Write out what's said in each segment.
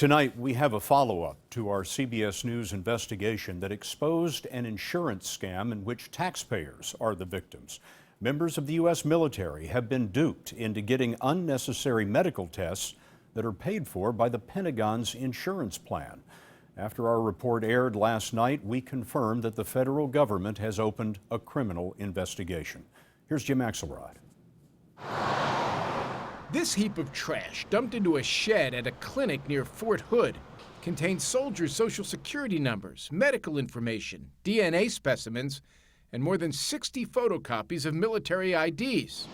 Tonight, we have a follow-up to our CBS News investigation that exposed an insurance scam in which taxpayers are the victims. Members of the U.S. military have been duped into getting unnecessary medical tests that are paid for by the Pentagon's insurance plan. After our report aired last night, we confirmed that the federal government has opened a criminal investigation. Here's Jim Axelrod. This heap of trash dumped into a shed at a clinic near Fort Hood contains soldiers' social security numbers, medical information, DNA specimens, and more than 60 photocopies of military IDs.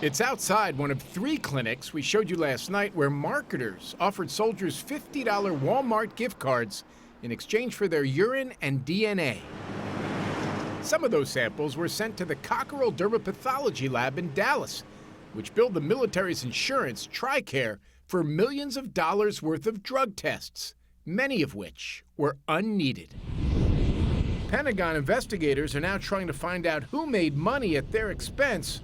It's outside one of 3 clinics we showed you last night where marketers offered soldiers $50 Walmart gift cards in exchange for their urine and DNA. Some of those samples were sent to the Cockerell Dermapathology Lab in Dallas, which billed the military's insurance, TRICARE, for millions of dollars worth of drug tests, many of which were unneeded. Pentagon investigators are now trying to find out who made money at their expense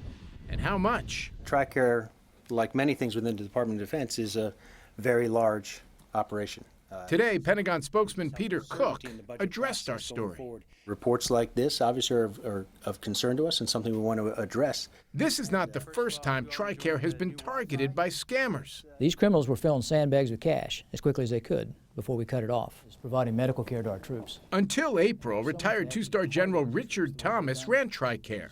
and how much. TRICARE, like many things within the Department of Defense, is a very large operation. Today, Pentagon spokesman Peter Cook addressed our story. Reports like this obviously are of concern to us and something we want to address. This is not the first time TRICARE has been targeted by scammers. These criminals were filling sandbags with cash as quickly as they could before we cut it off, providing medical care to our troops. Until April, retired 2-star General Richard Thomas ran TRICARE.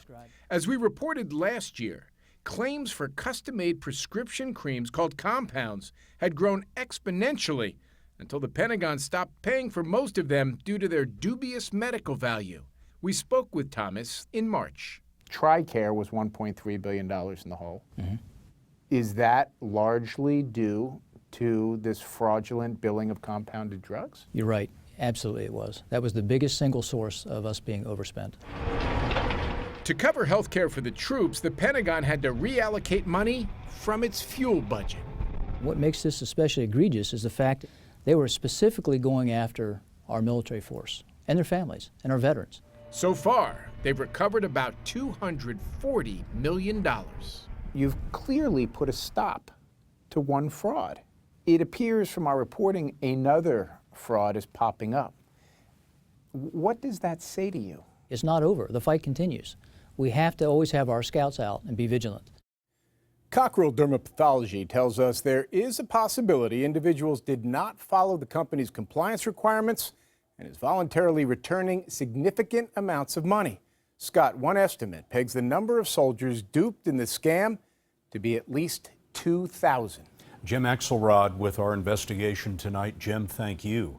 As we reported last year, claims for custom-made prescription creams called compounds had grown exponentially until the Pentagon stopped paying for most of them due to their dubious medical value. We spoke with Thomas in March. TRICARE was $1.3 billion in the hole. Mm-hmm. Is that largely due to this fraudulent billing of compounded drugs? You're right. Absolutely it was. That was the biggest single source of us being overspent. To cover health care for the troops, the Pentagon had to reallocate money from its fuel budget. What makes this especially egregious is the fact they were specifically going after our military force and their families and our veterans. So far, they've recovered about $240 million. You've clearly put a stop to one fraud. It appears from our reporting another fraud is popping up. What does that say to you? It's not over. The fight continues. We have to always have our scouts out and be vigilant. Cockerell Dermapathology tells us there is a possibility individuals did not follow the company's compliance requirements and is voluntarily returning significant amounts of money. Scott, one estimate pegs the number of soldiers duped in the scam to be at least 2,000. Jim Axelrod with our investigation tonight. Jim, thank you.